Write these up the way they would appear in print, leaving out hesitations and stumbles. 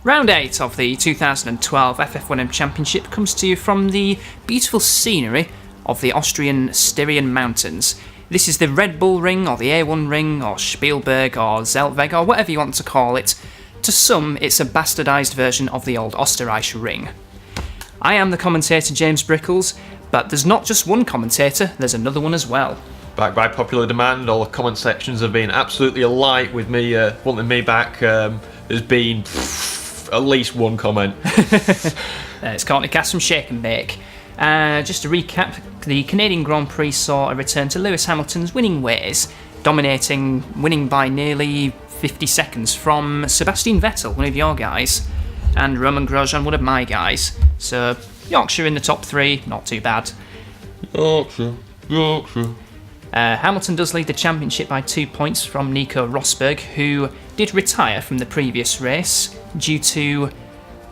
Round 8 of the 2012 FF1M Championship comes to you from the beautiful scenery of the Austrian Styrian Mountains. This is the Red Bull Ring, or the A1 Ring, or Spielberg, or Zeltweg, or whatever you want to call it. To some, it's a bastardised version of the old Österreich Ring. I am the commentator James Brickles, but there's not just one commentator, there's another one as well. Back by popular demand, all the comment sections have been absolutely alight with me wanting me back. There's been at least one comment. It's Courtney Cass from Shake and Bake. Just to recap, the Canadian Grand Prix saw a return to Lewis Hamilton's winning ways, winning by nearly 50 seconds from Sebastian Vettel, one of your guys, and Roman Grosjean, one of my guys. So Yorkshire in the top 3, not too bad. Yorkshire. Hamilton does lead the championship by 2 points from Nico Rosberg, who did retire from the previous race due to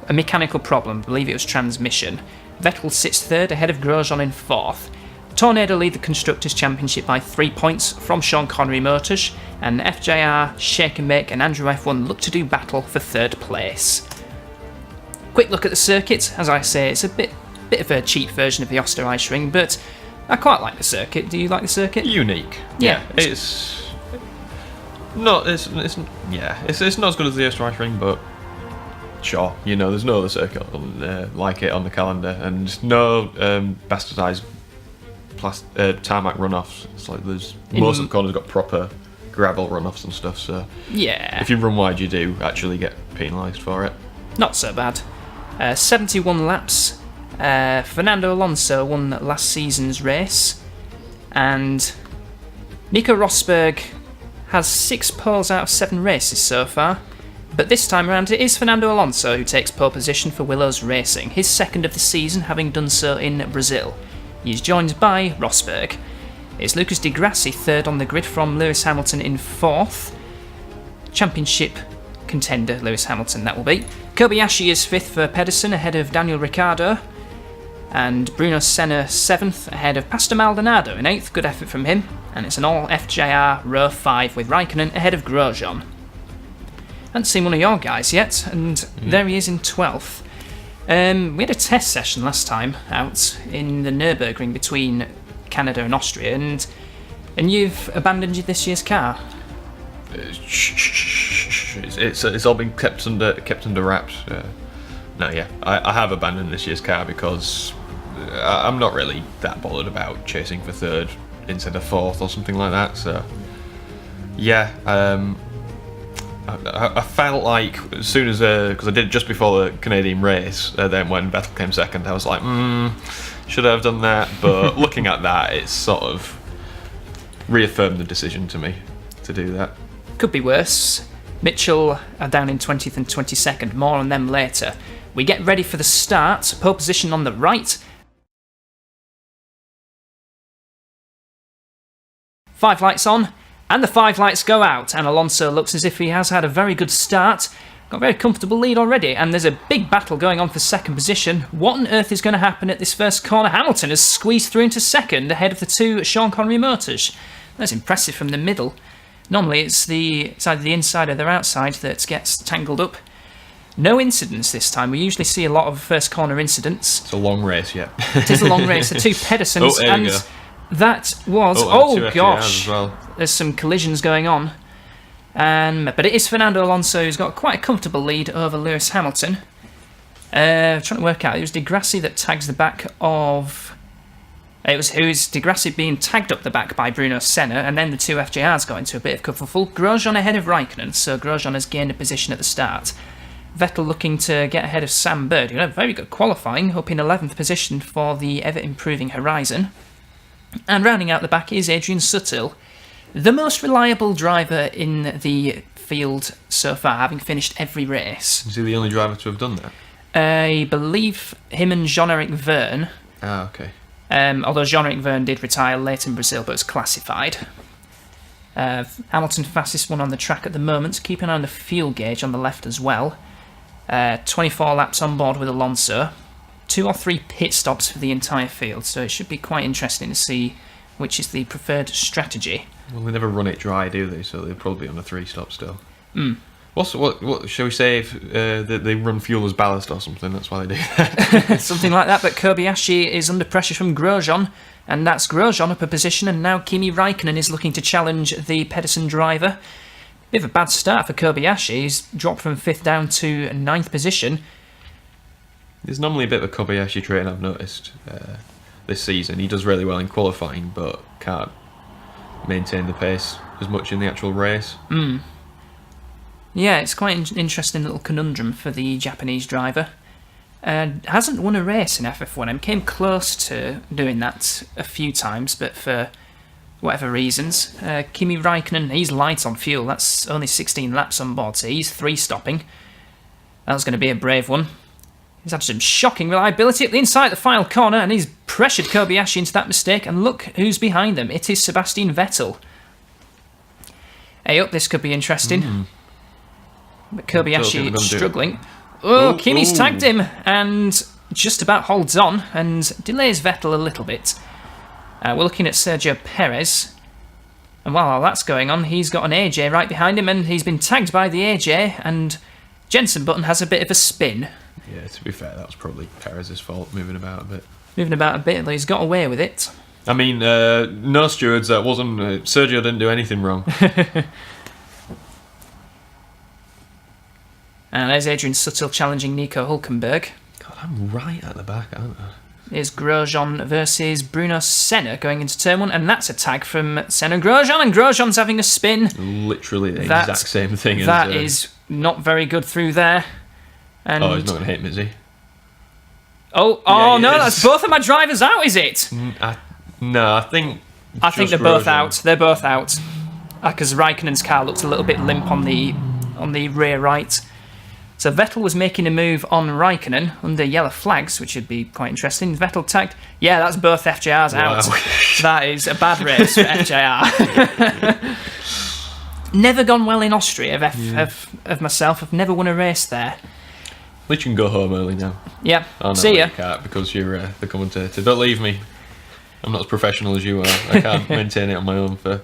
a mechanical problem. I believe it was transmission. Vettel sits third ahead of Grosjean in fourth. Tornado lead the Constructors' Championship by 3 points from Sean Connery Motors, and FJR, Shake and Bake and Andrew F1 look to do battle for third place. Quick look at the circuit. As I say, it's a bit of a cheap version of the Österreich Ring, but I quite like the circuit. Do you like the circuit? Unique. Yeah. It's not as good as the Österreich Ring, but sure, there's no other circuit like it on the calendar, and no bastardised tarmac runoffs. It's like most of the corners got proper gravel runoffs and stuff, so yeah, if you run wide you do actually get penalised for it. Not so bad. 71 laps. Fernando Alonso won last season's race, and Nico Rosberg has 6 poles out of 7 races so far, but this time around it is Fernando Alonso who takes pole position for Willows Racing, his second of the season, having done so in Brazil. He is joined by Rosberg. It's Lucas Di Grassi third on the grid from Lewis Hamilton in fourth. Championship contender Lewis Hamilton, that will be. Kobayashi is fifth for Pedersen ahead of Daniel Ricciardo, and Bruno Senna 7th ahead of Pastor Maldonado in 8th. Good effort from him, and it's an all FJR row 5 with Raikkonen ahead of Grosjean. Haven't seen one of your guys yet, and there he is in 12th. We had a test session last time out in the Nürburgring between Canada and Austria, and you've abandoned this year's car. It's all been kept under wraps. I have abandoned this year's car because I'm not really that bothered about chasing for third instead of fourth or something like that. So yeah, I felt like as soon as because I did it just before the Canadian race, then when Vettel came second, I was like, should I have done that? But looking at that, it's sort of reaffirmed the decision to me to do that. Could be worse. Mitchell are down in 20th and 22nd, more on them later. We get ready for the start, pole position on the right. 5 lights on, and the 5 lights go out, and Alonso looks as if he has had a very good start. Got a very comfortable lead already, and there's a big battle going on for second position. What on earth is going to happen at this first corner? Hamilton has squeezed through into second ahead of the 2 Sean Connery Motors. That's impressive from the middle. Normally it's either the inside or the outside that gets tangled up. No incidents this time. We usually see a lot of first corner incidents. It's a long race, yeah. It is a long race. The 2 Pedersens, and that was... Oh gosh, well. There's some collisions going on. But it is Fernando Alonso who's got quite a comfortable lead over Lewis Hamilton. Trying to work out, it was Di Grassi that tags the back of... It was Di Grassi being tagged up the back by Bruno Senna, and then the 2 FJRs got into a bit of kerfuffle. Grosjean ahead of Raikkonen, so Grosjean has gained a position at the start. Vettel looking to get ahead of Sam Bird, who had a very good qualifying, up in 11th position for the ever-improving Horizon. And rounding out the back is Adrian Sutil, the most reliable driver in the field so far, having finished every race. Is he the only driver to have done that? I believe him and Jean-Eric Verne. Ah, okay. Although Jean-Eric Verne did retire late in Brazil, but was classified. Hamilton fastest one on the track at the moment. Keep an eye on the fuel gauge on the left as well. 24 laps on board with Alonso. 2 or 3 pit stops for the entire field, so it should be quite interesting to see which is the preferred strategy. Well, they never run it dry, do they? So they'll probably be on a 3-stop still. What shall we say if they run fuel as ballast or something? That's why they do that. Something like that, but Kobayashi is under pressure from Grosjean, and that's Grosjean up a position, and now Kimi Raikkonen is looking to challenge the Pedersen driver. Bit of a bad start for Kobayashi. He's dropped from 5th down to 9th position. There's normally a bit of a Kobayashi trait I've noticed this season. He does really well in qualifying, but can't maintain the pace as much in the actual race. Yeah, it's quite an interesting little conundrum for the Japanese driver. Hasn't won a race in FF1M. Came close to doing that a few times, but for whatever reasons. Kimi Raikkonen, he's light on fuel. That's only 16 laps on board, so he's 3-stopping. That was going to be a brave one. He's had some shocking reliability at the inside of the final corner, and he's pressured Kobayashi into that mistake, and look who's behind them. It is Sebastian Vettel. Hey up, this could be interesting. But Kobayashi struggling. Kimi's tagged him and just about holds on and delays Vettel a little bit. We're looking at Sergio Perez. And while that's going on, he's got an AJ right behind him, and he's been tagged by the AJ, and Jensen Button has a bit of a spin. Yeah, to be fair, that was probably Perez's fault, moving about a bit. But he's got away with it. I mean, no stewards, that wasn't... Sergio didn't do anything wrong. And there's Adrian Sutil challenging Nico Hülkenberg. God, I'm right at the back, aren't I? Here's Grosjean versus Bruno Senna going into turn 1, and that's a tag from Senna Grosjean, and Grosjean's having a spin. Literally the exact same thing. That is not very good through there. And he's not going to hit him, is he? No, that's both of my drivers out, is it? I think they're both out. They're both out. Because Raikkonen's car looked a little bit limp on the rear right. So Vettel was making a move on Raikkonen under yellow flags, which would be quite interesting. Vettel tagged. Yeah, that's both FJRs out. That is a bad race for FJR. Never gone well in Austria of myself. I've never won a race there. At least you can go home early now. Yeah, no, see ya. You can't because you're the commentator. Don't leave me. I'm not as professional as you are. I can't maintain it on my own for,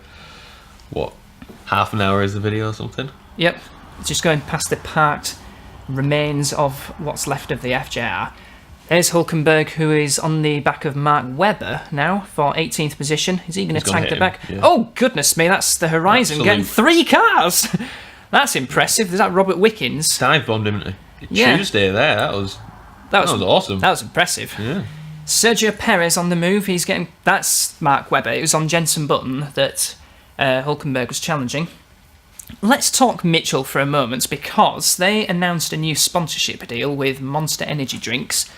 half an hour is the video or something? Yep, just going past the parked remains of what's left of the FJR. There's Hülkenberg, who is on the back of Mark Webber now for 18th position. Is he going to tag the back? Yeah. Oh, goodness me, that's the horizon getting 3 cars. That's impressive. Is that Robert Wickens? Dive bombed him Tuesday there. That was awesome. That was impressive. Yeah. Sergio Perez on the move. He's getting... That's Mark Webber. It was on Jensen Button that Hülkenberg was challenging. Let's talk Mitchell for a moment, because they announced a new sponsorship deal with Monster Energy drinks,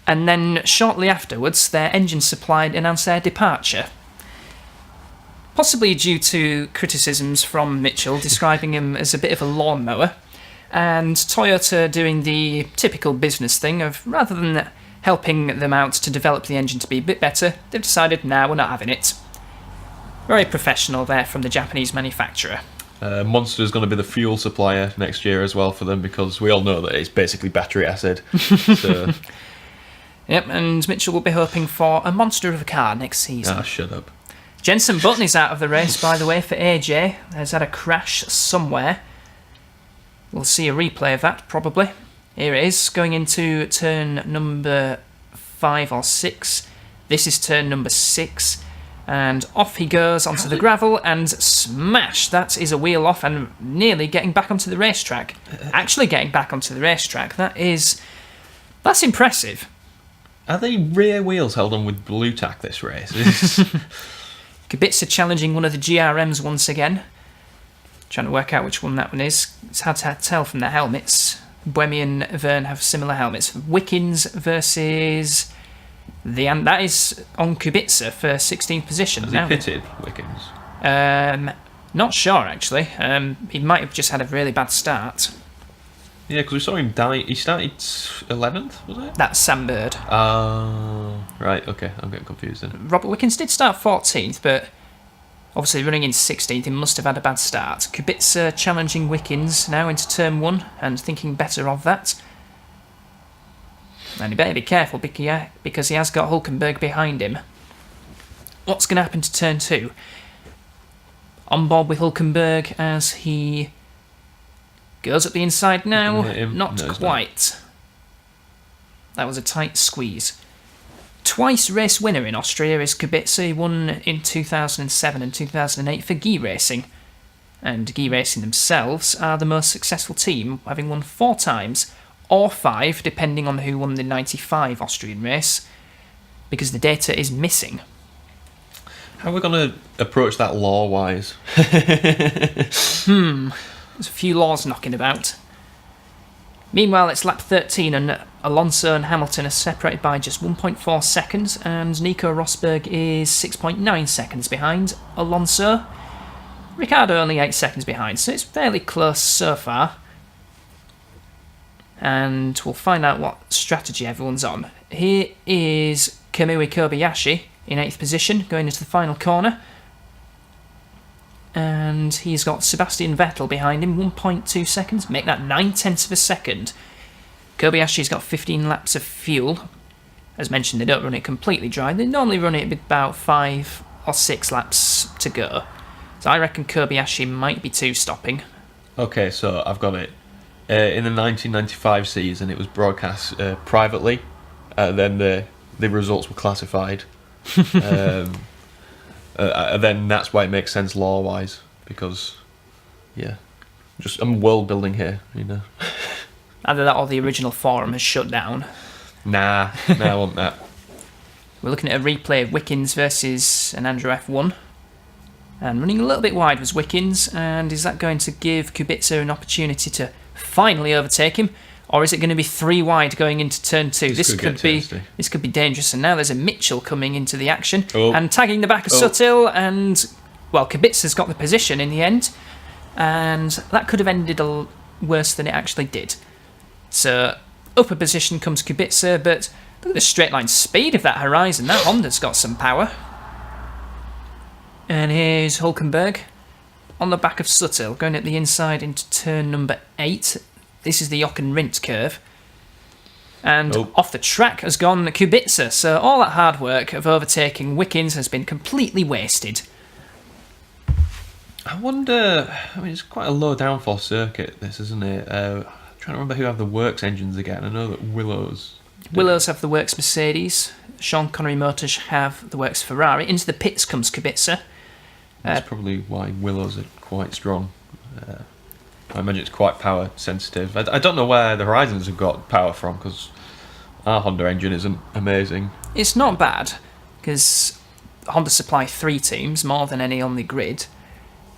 and then shortly afterwards their engine supply announced their departure. Possibly due to criticisms from Mitchell describing him as a bit of a lawnmower, and Toyota doing the typical business thing of, rather than helping them out to develop the engine to be a bit better, they've decided, nah, we're not having it. Very professional there from the Japanese manufacturer. Monster is going to be the fuel supplier next year as well for them, because we all know that it's basically battery acid. So. Yep, and Mitchell will be hoping for a monster of a car next season. Shut up. Jensen Button is out of the race, by the way, for AJ. Has had a crash somewhere. We'll see a replay of that, probably. Here it is, going into turn number 5 or 6. This is turn number 6. And off he goes onto the gravel and smash. That is a wheel off and nearly getting back onto the racetrack. Actually getting back onto the racetrack. That's impressive. Are they rear wheels held on with blue tack this race? Kubica challenging one of the GRMs once again. Trying to work out which one that one is. It's hard to tell from their helmets. Buemi and Verne have similar helmets. Wickens versus... that is on Kubica for 16th position. Has he pitted, Wickens? Not sure, actually. He might have just had a really bad start. Yeah, because we saw him die. He started 11th, was it? That's Sam Bird. Right, okay. I'm getting confused then. Robert Wickens did start 14th, but obviously running in 16th, he must have had a bad start. Kubica challenging Wickens now into turn 1 and thinking better of that. And he better be careful because he has got Hülkenberg behind him. What's going to happen to turn 2? On board with Hülkenberg as he Goes up the inside now. Hit him. Not No, he's quite. That was a tight squeeze. Twice race winner in Austria is Kubica. He won in 2007 and 2008 for Guy Racing. And Guy Racing themselves are the most successful team, having won 4 times, or 5, depending on who won the 95 Austrian race, because the data is missing. How are we going to approach that law-wise? There's a few laws knocking about. Meanwhile, it's lap 13 and Alonso and Hamilton are separated by just 1.4 seconds, and Nico Rosberg is 6.9 seconds behind Alonso. Ricciardo only 8 seconds behind, so it's fairly close so far. And we'll find out what strategy everyone's on. Here is Kamui Kobayashi in 8th position, going into the final corner. And he's got Sebastian Vettel behind him, 1.2 seconds. Make that 9/10 of a second. Kobayashi's got 15 laps of fuel. As mentioned, they don't run it completely dry. They normally run it with about 5 or 6 laps to go. So I reckon Kobayashi might be 2-stopping. Okay, so I've got it. In the 1995 season, it was broadcast privately. Then the results were classified. Then that's why it makes sense law-wise, because, yeah, I'm world building here, you know. Either that or the original forum has shut down. Nah, I want that. We're looking at a replay of Wickens versus an Andrew F1. And running a little bit wide was Wickens, and is that going to give Kubica an opportunity to finally overtake him? Or is it going to be 3 wide going into turn 2? This could be dangerous. And now there's a Mitchell coming into the action and tagging the back of Sutil. And, well, Kubica's got the position in the end. And that could have ended worse than it actually did. So, upper position comes Kubica, but look at the straight line speed of that Horizon. That Honda's got some power. And here's Hülkenberg on the back of Sutil, going at the inside into turn number 8. This is the Jochen Rindt curve. And off the track has gone Kubica, so all that hard work of overtaking Wickens has been completely wasted. I wonder, it's quite a low downforce circuit, this, isn't it? I'm trying to remember who have the works engines again. I know that Willows have the works Mercedes. Sean Connery Motors have the works Ferrari. Into the pits comes Kubica. That's probably why Willows are quite strong. I imagine it's quite power sensitive. I don't know where the Horizons have got power from, because our Honda engine isn't amazing. It's not bad, because Honda supply 3 teams, more than any on the grid,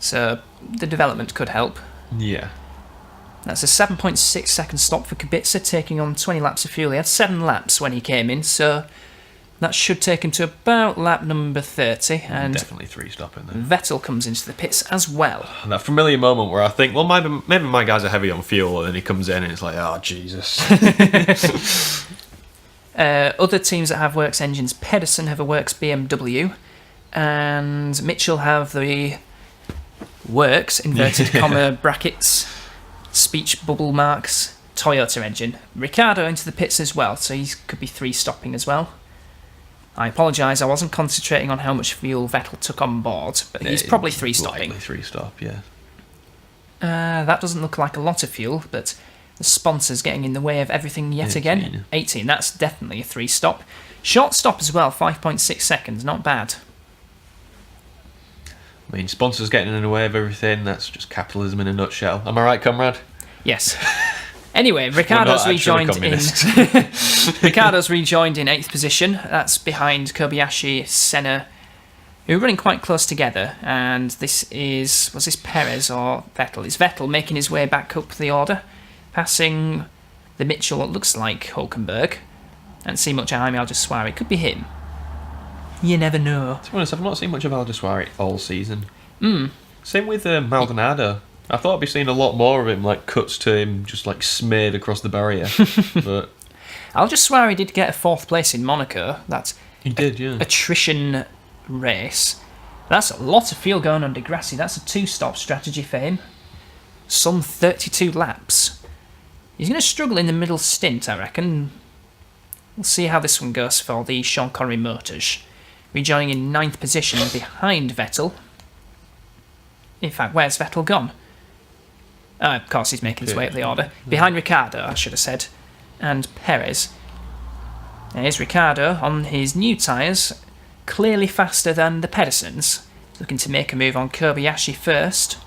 so the development could help. Yeah. That's a 7.6 second stop for Kubica, taking on 20 laps of fuel. He had 7 laps when he came in, so that should take him to about lap number 30. And definitely 3-stopping then. Vettel comes into the pits as well. And that familiar moment where I think, well, maybe my guys are heavy on fuel, and then he comes in and it's like, oh, Jesus. Other teams that have works engines, Pedersen have a works BMW, and Mitchell have the works, inverted comma brackets, speech bubble marks, Toyota engine. Ricciardo into the pits as well, so he could be 3-stopping as well. I apologise, I wasn't concentrating on how much fuel Vettel took on board, but he's probably 3-stopping. Likely 3-stop, yeah. That doesn't look like a lot of fuel, but the sponsor's getting in the way of everything yet again. 18, that's definitely a 3-stop. Short stop as well, 5.6 seconds, not bad. I mean, sponsors getting in the way of everything, that's just capitalism in a nutshell. Am I right, comrade? Yes. Anyway, Ricciardo's rejoined in 8th position. That's behind Kobayashi, Senna, who are running quite close together. And this is, was this Perez or Vettel? It's Vettel making his way back up the order, passing the Mitchell, what looks like Hülkenberg. And see much of Jaime Alguersuari. It could be him. You never know. To be honest, I've not seen much of Alguersuari all season. Same with Maldonado. I thought I'd be seeing a lot more of him, like cuts to him just like smeared across the barrier. But Alguersuari did get a 4th place in Monaco. That's he did, yeah. Attrition race. That's a lot of fuel going on Degrassi. That's a 2-stop strategy for him. Some 32 laps. He's going to struggle in the middle stint, I reckon. We'll see how this one goes for the Sean Connery Motors. Rejoining in 9th position behind Vettel. In fact, where's Vettel gone? Of course, he's making his way up the order. Behind Ricciardo, I should have said, and Perez. Here's Ricciardo on his new tyres, clearly faster than the Pedersens. Looking to make a move on Kobayashi first.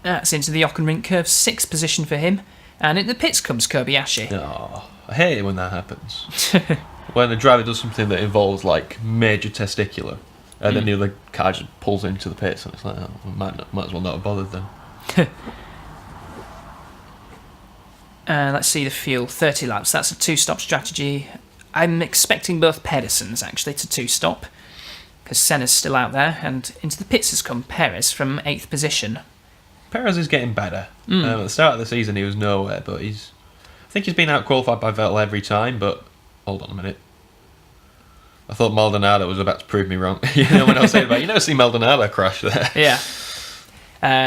That's into the Ockenrink curve, 6th position for him. And in the pits comes Kobayashi. Oh, I hate it when that happens. When a driver does something that involves like major testicular, and then the other car just pulls into the pits, and it's like, oh, might as well not have bothered then. Let's see the fuel, 30 laps. That's a 2-stop strategy. I'm expecting both Pedersens actually to 2-stop, because Senna's still out there, and into the pits has come Perez from 8th position. Perez is getting better. At the start of the season, he was nowhere, but I think he's been out-qualified by Vettel every time, but hold on a minute. I thought Maldonado was about to prove me wrong. When I was saying about, you never see Maldonado crash there. Yeah.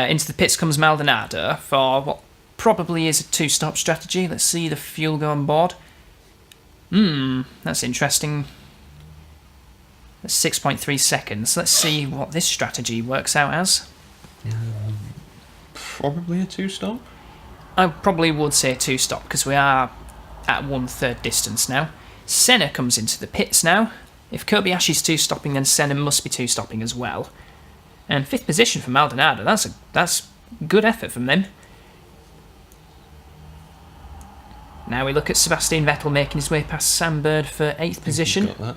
Into the pits comes Maldonado for what probably is a 2-stop strategy. Let's see the fuel go on board. That's interesting. That's 6.3 seconds. Let's see what this strategy works out as. Probably a 2-stop. I probably would say 2-stop because we are at 1/3 distance now. Senna comes into the pits now. If Kobayashi's 2-stopping, then Senna must be 2-stopping as well. And 5th position for Maldonado. That's good effort from them. Now we look at Sebastian Vettel making his way past Sam Bird for 8th position. He's got that.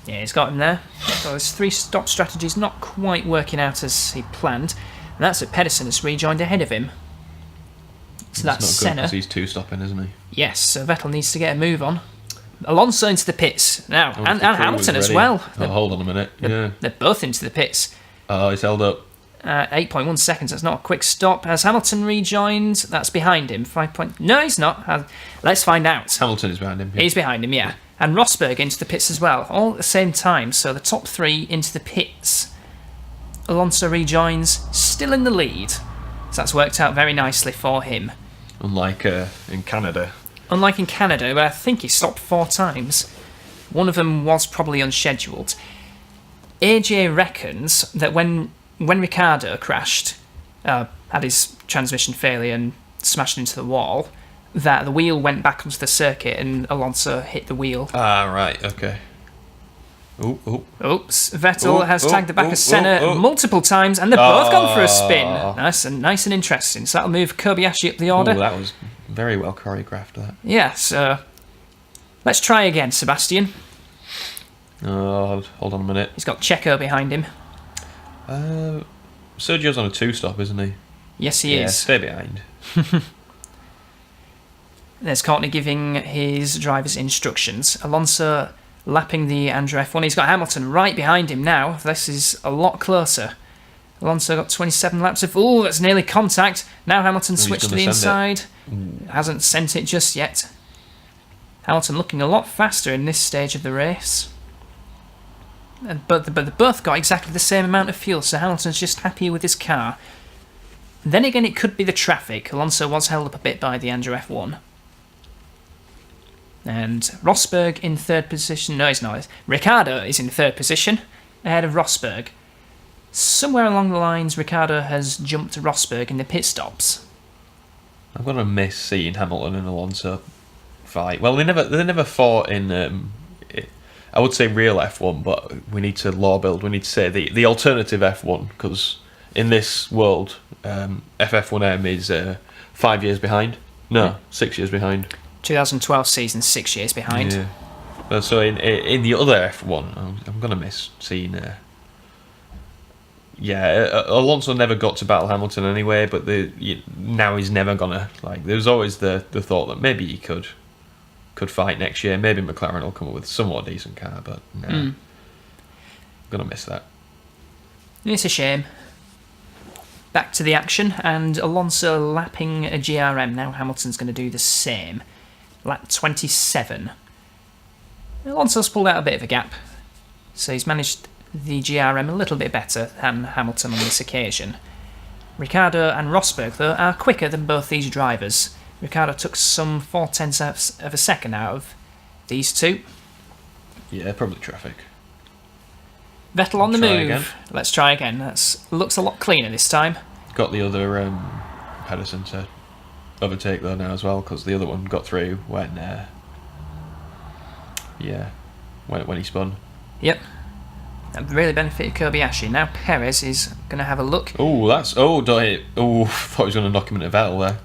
Yeah, he's got him there. So his 3-stop strategy's not quite working out as he planned. And that's at Pedersen has rejoined ahead of him. So that's Senna. Because he's 2-stopping, isn't he? Yes, so Vettel needs to get a move on. Alonso into the pits now, and Hamilton as well. Oh, hold on a minute. They're both into the pits. Oh, he's held up. 8.1 seconds, that's not a quick stop. Has Hamilton rejoined? That's behind him. 5. No, he's not. Let's find out. Hamilton is behind him. Yeah. He's behind him, yeah. And Rosberg into the pits as well, all at the same time. So the top 3 into the pits. Alonso rejoins, still in the lead. So that's worked out very nicely for him. Unlike in Canada. Unlike in Canada, where I think he stopped 4 times. One of them was probably unscheduled. AJ reckons that when Ricciardo crashed, had his transmission failure and smashed into the wall, that the wheel went back onto the circuit and Alonso hit the wheel. Ah, right, okay. Oops, Vettel has tagged the back of Senna multiple times, and they've both gone for a spin. Nice and interesting. So that'll move Kobayashi up the order. That was very well choreographed, that. Yeah, so let's try again, Sebastian. Oh, hold on a minute. He's got Checo behind him. Sergio's on a 2-stop, isn't he? Yes, he is. Stay behind. There's Courtney giving his drivers instructions. Alonso lapping the Andrew F1. He's got Hamilton right behind him now. This is a lot closer. Alonso got 27 laps of... Oh, that's nearly contact. Now Hamilton switched to the inside. Hasn't sent it just yet. Hamilton looking a lot faster in this stage of the race. But they both got exactly the same amount of fuel, so Hamilton's just happy with his car. Then again, it could be the traffic. Alonso was held up a bit by the Andrew F1. And Rosberg in 3rd position. No, he's not. Ricciardo is in 3rd position, ahead of Rosberg. Somewhere along the lines, Ricciardo has jumped to Rosberg in the pit stops. I'm going to miss seeing Hamilton and Alonso fight. Well, they never fought in... I would say real F1, but we need to law build. We need to say the alternative F1, because in this world, FF1M is 5 years behind. No, 6 years behind. 2012 season, 6 years behind. Yeah. So in the other F1, I'm going to miss seeing... Alonso never got to battle Hamilton anyway, but now he's never going to... There's always the thought that maybe he could fight next year. Maybe McLaren will come up with a somewhat decent car, but no. I'm going to miss that. It's a shame. Back to the action, and Alonso lapping a GRM. Now Hamilton's going to do the same. Lap 27. Alonso's pulled out a bit of a gap, so he's managed the GRM a little bit better than Hamilton on this occasion. Ricciardo and Rosberg, though, are quicker than both these drivers. Ricciardo took some 0.4 of a second out of these two. Yeah, probably traffic. Vettel on the move. Let's try again. Looks a lot cleaner this time. got the other Pedersen to overtake though now as well, because the other one got through when when he spun. Yep. That really benefited Kobayashi. Now Perez is going to have a look. Don't hit. Oh, thought he was going to knock him into Vettel there.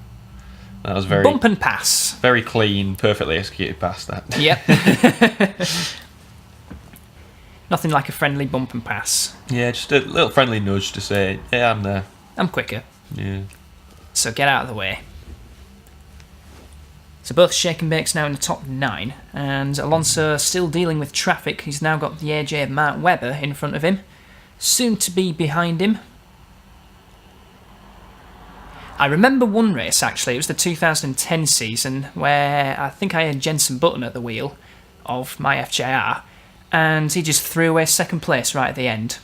That was very bump and pass. Very clean, perfectly executed pass that. Yep. Nothing like a friendly bump and pass. Yeah, just a little friendly nudge to say, yeah, I'm there. I'm quicker. Yeah. So get out of the way. So both Shake and Bakes now in the top 9, and Alonso still dealing with traffic. He's now got the AJ of Mark Webber in front of him, soon to be behind him. I remember one race actually, it was the 2010 season, where I think I had Jenson Button at the wheel of my FJR, and he just threw away second place right at the end.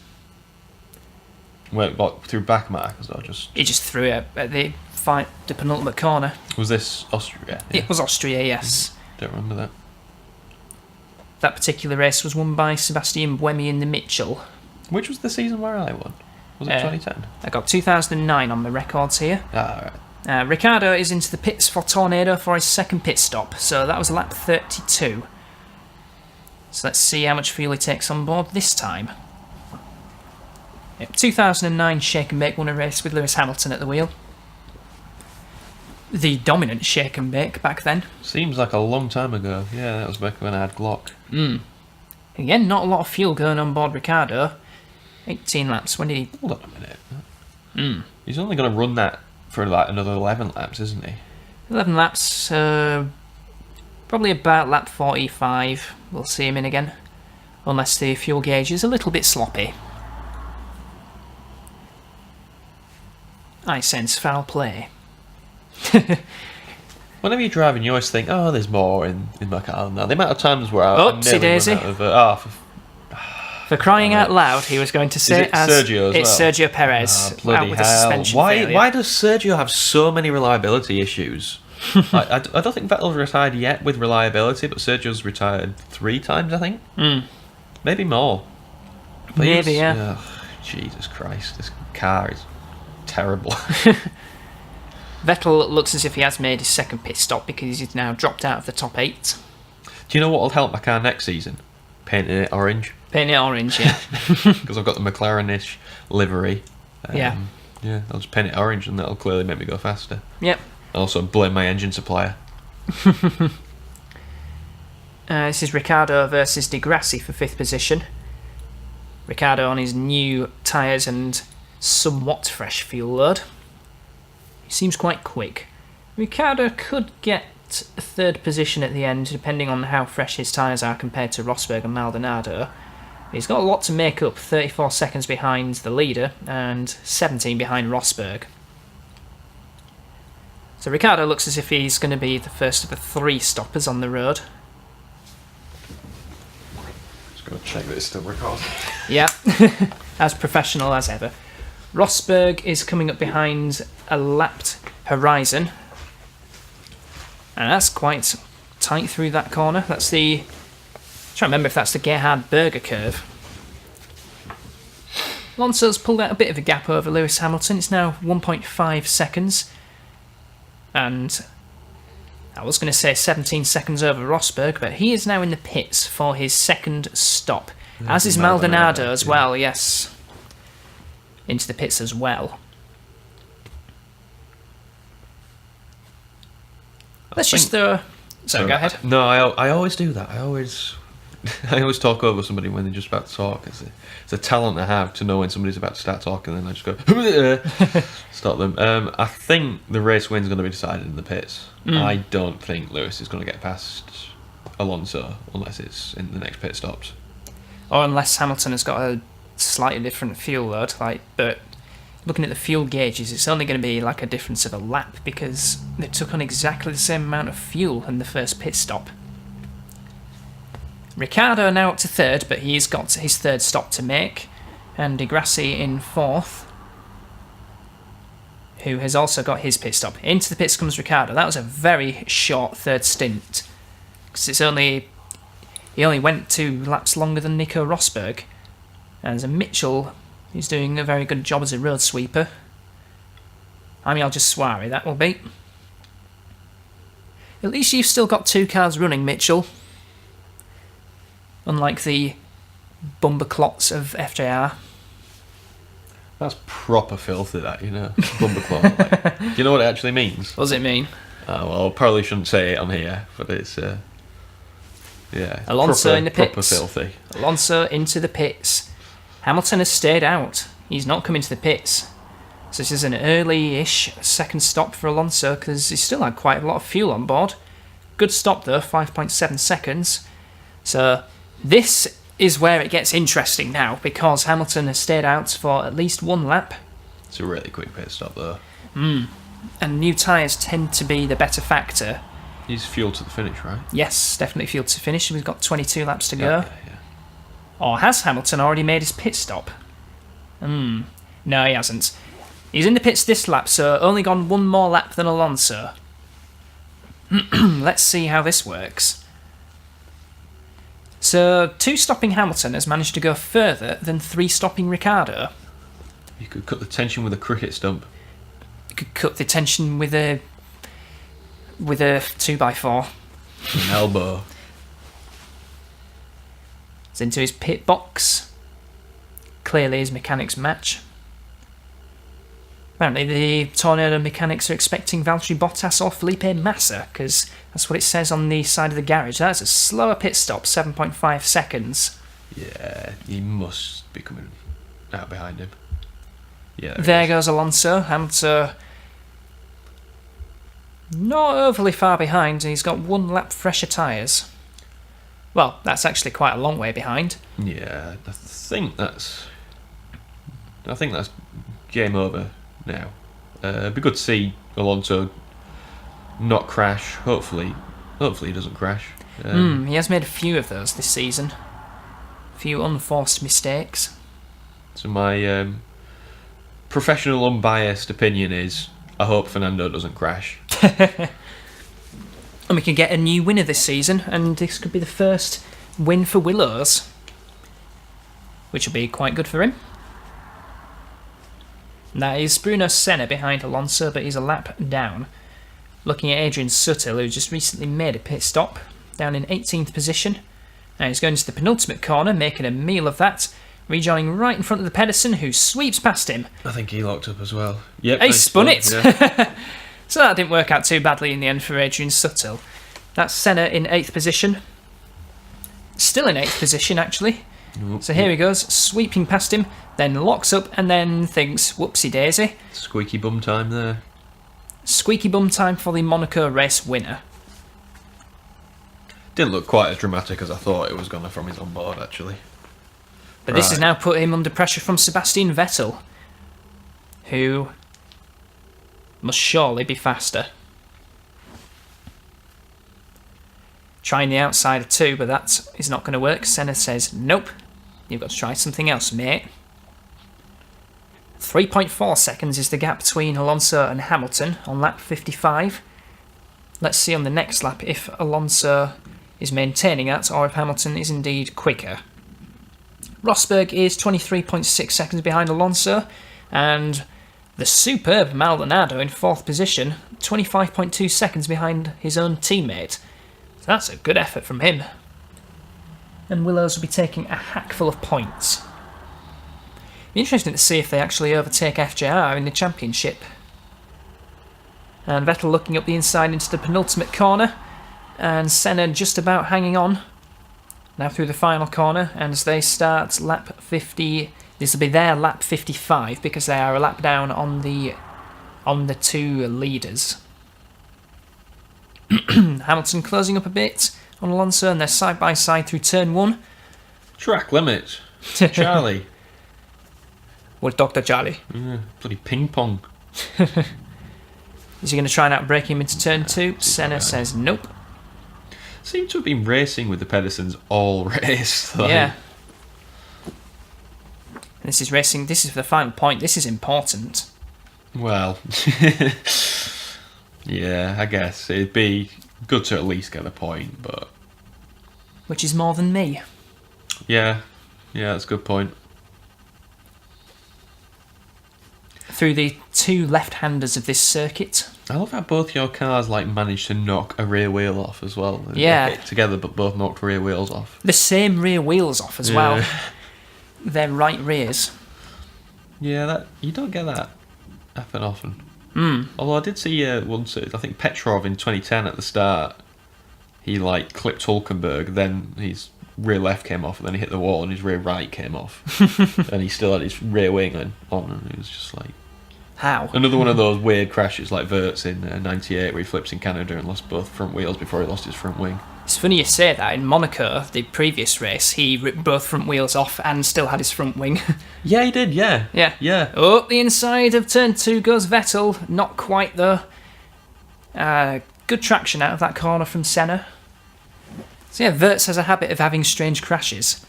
Wait, what, through back markers or just... He just threw it at the penultimate corner. Was this Austria? Yeah. It was Austria, yes. Don't remember that. That particular race was won by Sebastian Buemi in the Mitchell. Which was the season where I won? Was it 2010? I got 2009 on the records here. Right. Ricciardo is into the pits for Tornado for his second pit stop, so that was lap 32. So let's see how much fuel he takes on board this time. 2009 Shake and Bake won a race with Lewis Hamilton at the wheel. The dominant Shake and Bake back then. Seems like a long time ago. Yeah, that was back when I had Glock. Again, not a lot of fuel going on board Ricciardo. 18 laps. When did he... Hold on a minute. He's only going to run that for like another 11 laps, isn't he? 11 laps. Probably about lap 45. We'll see him in again. Unless the fuel gauge is a little bit sloppy. I sense foul play. Whenever you're driving, you always think, oh, there's more in my car now. The amount of times where I Oopsie daisy. For crying out loud, he was going to say it Sergio as it's well? Sergio Perez Bloody out with a hell. suspension Why failure. does Sergio have so many reliability issues? I don't think Vettel's retired yet with reliability, but Sergio's retired 3 times, I think. Maybe more. But Maybe, yeah. Jesus Christ, this car is terrible. Vettel looks as if he has made his second pit stop because he's now dropped out of the top 8. Do you know what will help my car next season? Painting it orange. Painting it orange, yeah. Because I've got the McLaren-ish livery. Yeah, I'll just paint it orange and that'll clearly make me go faster. Yep. Also, blame my engine supplier. This is Ricciardo versus Di Grassi for 5th position. Ricciardo on his new tyres and somewhat fresh fuel load. He seems quite quick. Ricciardo could get a 3rd position at the end, depending on how fresh his tyres are compared to Rosberg and Maldonado. He's got a lot to make up, 34 seconds behind the leader and 17 behind Rosberg. So Ricciardo looks as if he's going to be the first of the 3 stoppers on the road. Just going to check that it's still recording. Yeah, as professional as ever. Rosberg is coming up behind a lapped Horizon. And that's quite tight through that corner. That's the... I'm trying to remember if that's the Gerhard Berger curve. Alonso's pulled out a bit of a gap over Lewis Hamilton. It's now 1.5 seconds. And I was going to say 17 seconds over Rosberg, but he is now in the pits for his second stop. As is Maldonado as well, yes. Into the pits as well. Let's just throw... Sorry, go ahead. No, I always do that. I always talk over somebody when they're just about to talk. It's a talent I have to know when somebody's about to start talking, and then I just go stop them. I think the race win's going to be decided in the pits. I don't think Lewis is going to get past Alonso unless it's in the next pit stops. Or unless Hamilton has got a slightly different fuel load. But looking at the fuel gauges, it's only going to be like a difference of a lap because they took on exactly the same amount of fuel in the first pit stop. Ricciardo now up to 3rd, but he's got his 3rd stop to make. And Di Grassi in 4th, who has also got his pit stop. Into the pits comes Ricciardo. That was a very short 3rd stint. Because he only went 2 laps longer than Nico Rosberg. And there's a Mitchell who's doing a very good job as a road sweeper. Amiel Jaswari, that will be. At least you've still got 2 cars running, Mitchell. Unlike the bumberclots of FJR. That's proper filthy, that, you know. Bumberclaw. Like, do you know what it actually means? What does it mean? Well, probably shouldn't say it on here, but it's, yeah. Alonso in the pits. Proper filthy. Alonso into the pits. Hamilton has stayed out. He's not coming to the pits. So this is an early-ish second stop for Alonso because he still had quite a lot of fuel on board. Good stop though, 5.7 seconds. So this is where it gets interesting now because Hamilton has stayed out for at least 1 lap. It's a really quick pit stop though. And new tyres tend to be the better factor. He's fuel to the finish, right? Yes, definitely fuel to finish. We've got 22 laps to go. Yeah. Or has Hamilton already made his pit stop? No, he hasn't. He's in the pits this lap, so only gone 1 more lap than Alonso. Let's see how this works. So, 2-stopping Hamilton has managed to go further than 3-stopping Ricciardo. You could cut the tension with a cricket stump. You could cut the tension with a 2x4. An elbow. He's into his pit box. Clearly his mechanics match. Apparently the Tornado mechanics are expecting Valtteri Bottas or Felipe Massa, because that's what it says on the side of the garage. That's a slower pit stop, 7.5 seconds. Yeah, he must be coming out behind him. Yeah. There goes Alonso. Hamilton not overly far behind. He's got 1 lap fresher tyres. Well, that's actually quite a long way behind. Yeah, I think that's game over now. It'd be good to see Alonso not crash. Hopefully he doesn't crash. He has made a few of those this season. A few unforced mistakes. So my professional, unbiased opinion is, I hope Fernando doesn't crash. And we can get a new winner this season, and this could be the first win for Willows, which will be quite good for him. That is Bruno Senna behind Alonso, but he's a lap down. Looking at Adrian Sutil, who just recently made a pit stop, down in 18th position. Now he's going to the penultimate corner, making a meal of that, rejoining right in front of the Pedersen, who sweeps past him. I think he locked up as well. Yep, He spun it! Yeah. So that didn't work out too badly in the end for Adrian Sutil. That's Senna in 8th position. Still in 8th position, actually. So here he goes, sweeping past him, then locks up and then thinks, whoopsie daisy. Squeaky bum time there. Squeaky bum time for the Monaco race winner. Didn't look quite as dramatic as I thought it was going to from his onboard, actually. But this has now put him under pressure from Sebastian Vettel, who must surely be faster. Trying the outsider too, but that is not going to work. Senna says, nope, you've got to try something else, mate. 3.4 seconds is the gap between Alonso and Hamilton on lap 55. Let's see on the next lap if Alonso is maintaining that or if Hamilton is indeed quicker. Rosberg is 23.6 seconds behind Alonso, and the superb Maldonado in 4th position, 25.2 seconds behind his own teammate. So that's a good effort from him. And Willows will be taking a hackful of points. Be interesting to see if they actually overtake FJR in the championship. And Vettel looking up the inside into the penultimate corner, and Senna just about hanging on. Now through the final corner, and as they start lap 50, this will be their lap 55 because they are a lap down on the 2 leaders. Hamilton closing up a bit on Alonso, and they're side by side through turn 1. Track limits. Charlie. With Dr. Charlie. Bloody ping pong. Is he going to try and outbrake him into turn 2? Senna says nope. Seem to have been racing with the Pedersens all race. Like. Yeah. This is racing. This is the final point. This is important. Well, yeah, I guess it'd be good to at least get a point, but Which is more than me. yeah, that's a good point. through the two left-handers of this circuit. I love how both your cars managed to knock a rear wheel off as well. They hit together, but both knocked rear wheels off. The same rear wheels off as well. They're right rears. Yeah, you don't get that happen often. Although I did see once, I think Petrov in 2010 at the start, he clipped Hulkenberg, then his rear left came off, and then he hit the wall, and his rear right came off, and he still had his rear wing on, and it was just how? Another one of those weird crashes like Wirtz in '98, where he flips in Canada and lost both front wheels before he lost his front wing. It's funny you say that. In Monaco, the previous race, he ripped both front wheels off and still had his front wing. Yeah, he did, yeah. Yeah. Up the inside of turn 2 goes Vettel. Not quite, though. Good traction out of that corner from Senna. So yeah, Wirtz has a habit of having strange crashes.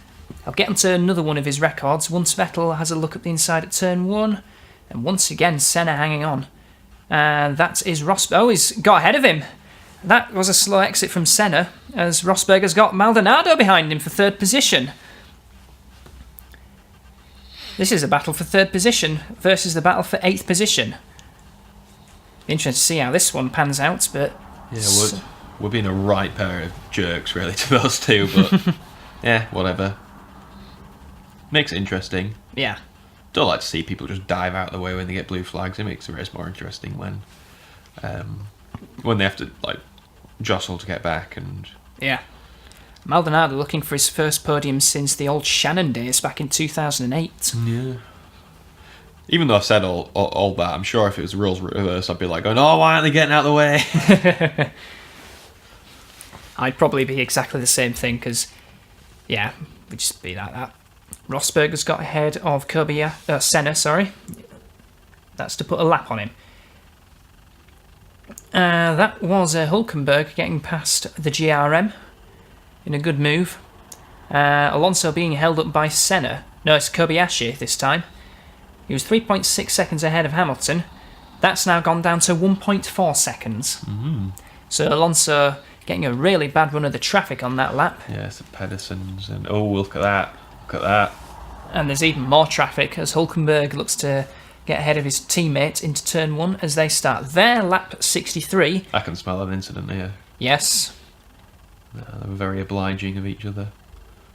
I'll get onto another one of his records once Vettel has a look at the inside at turn 1. And once again, Senna hanging on. And that is Rosberg. Oh, he's got ahead of him. That was a slow exit from Senna, as Rosberg has got Maldonado behind him for 3rd position. This is a battle for 3rd position versus the battle for 8th position. Be interesting to see how this one pans out, but... Yeah, we're being a right pair of jerks, really, to those two, but... yeah, whatever. Makes it interesting. Yeah. Don't like to see people just dive out of the way when they get blue flags. It makes the race more interesting when they have to jostle to get back. And yeah, Maldonado looking for his first podium since the old Shannon days back in 2008. Yeah. Even though I've said all that, I'm sure if it was the rules reverse, I'd be going, oh, why aren't they getting out of the way? I'd probably be exactly the same thing because, yeah, we'd just be like that. Rosberg has got ahead of Senna, sorry. That's to put a lap on him. That was Hulkenberg getting past the GRM in a good move. Alonso being held up by Senna. No, it's Kobayashi this time. He was 3.6 seconds ahead of Hamilton. That's now gone down to 1.4 seconds. Mm-hmm. So Alonso getting a really bad run of the traffic on that lap. Yeah, some Pedersens and look at that. Look at that. And there's even more traffic as Hulkenberg looks to get ahead of his teammate into turn 1 as they start their lap 63. I can smell an incident here. Yes. They were very obliging of each other.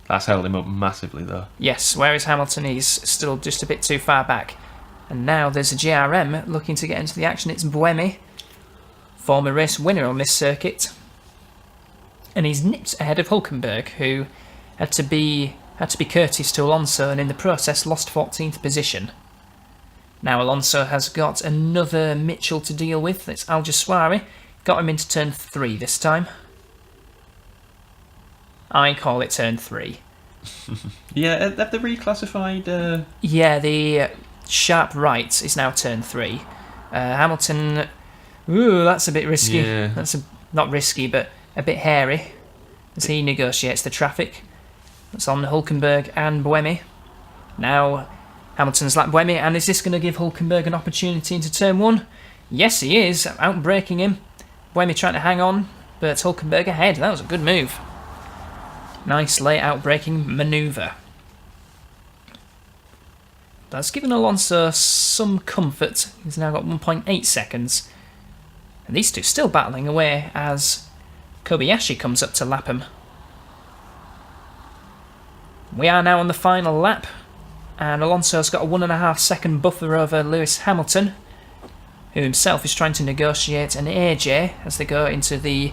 That's held him up massively, though. Yes, whereas Hamilton is still just a bit too far back. And now there's a GRM looking to get into the action. It's Buemi, former race winner on this circuit. And he's nipped ahead of Hulkenberg, who had to be courteous to Alonso and in the process lost 14th position. Now Alonso has got another Mitchell to deal with. It's Al Jaswari. Got him into turn 3 this time. I call it turn 3. Yeah, have they reclassified? Yeah, the sharp right is now turn 3. Hamilton... Ooh, that's a bit risky. Yeah. That's not risky, but a bit hairy as he negotiates the traffic. That's on Hulkenberg and Buemi. Now Hamilton's lapped Buemi, and is this going to give Hulkenberg an opportunity into turn 1? Yes, he is, outbraking him. Buemi trying to hang on, but Hulkenberg ahead. That was a good move. Nice late outbraking manoeuvre. That's given Alonso some comfort. He's now got 1.8 seconds. And these two still battling away as Kobayashi comes up to lap him. We are now on the final lap, and Alonso's got a 1.5 second buffer over Lewis Hamilton, who himself is trying to negotiate an AJ as they go into the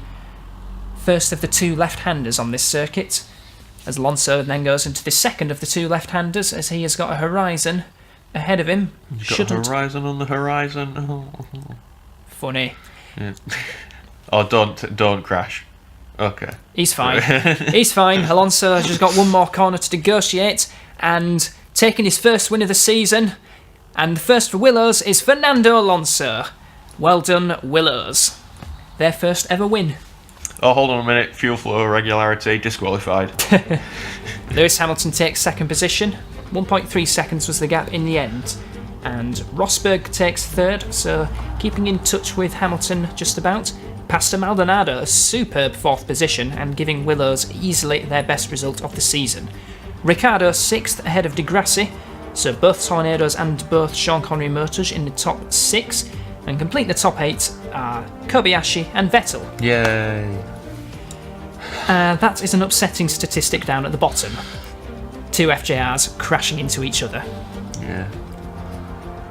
first of the two left-handers on this circuit, as Alonso then goes into the second of the two left-handers as he has got a horizon ahead of him. Got a horizon on the horizon. Oh. Funny. Yeah. Oh, don't crash. Okay. He's fine. He's fine. Alonso has just got one more corner to negotiate, and taking his first win of the season. And the first for Willows is Fernando Alonso. Well done, Willows. Their first ever win. Oh, hold on a minute. Fuel flow irregularity, disqualified. Lewis Hamilton takes second position. 1.3 seconds was the gap in the end. And Rosberg takes third, so keeping in touch with Hamilton just about. Pastor Maldonado, a superb fourth position, and giving Willows easily their best result of the season. Ricciardo sixth ahead of Di Grassi, So both Tornadoes and both Sean Connery Motors in the top 6, and completing the top 8 are Kobayashi and Vettel. Yay. That is an upsetting statistic down at the bottom. 2 FJRs crashing into each other. Yeah.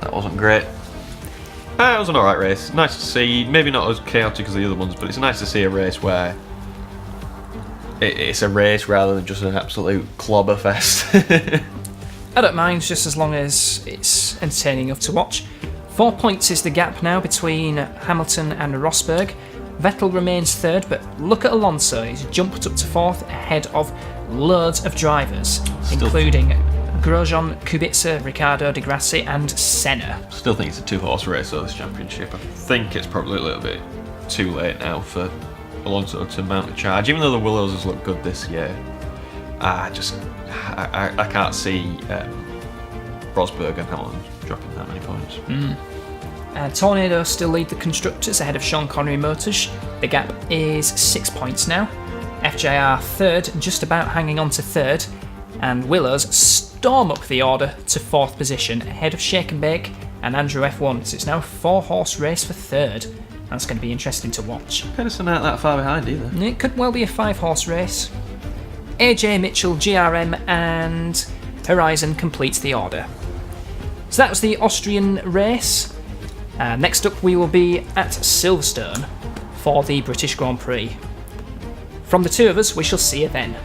That wasn't great. It was an alright race. Nice to see. Maybe not as chaotic as the other ones, but it's nice to see a race where it's a race rather than just an absolute clobber fest. I don't mind, just as long as it's entertaining enough to watch. 4 points is the gap now between Hamilton and Rosberg. Vettel remains third, but look at Alonso. He's jumped up to fourth ahead of loads of drivers, including Grosjean, Kubica, Ricciardo, Di Grassi and Senna. Still think it's a 2-horse race though, this championship. I think it's probably a little bit too late now for Alonso to mount a charge, even though the Willows has looked good this year. I can't see Rosberg and Hamilton dropping that many points. Tornado still lead the constructors ahead of Sean Connery Motors. The gap is 6 points now. FJR third, just about hanging on to third, and Willows storm up the order to fourth position ahead of Shake and Bake and Andrew F1. So it's now a 4-horse race for third. That's going to be interesting to watch. Pedersen aren't that far behind either. It could well be a 5-horse race. AJ Mitchell, GRM and Horizon completes the order. So that was the Austrian race. Next up we will be at Silverstone for the British Grand Prix. From the two of us, we shall see you then.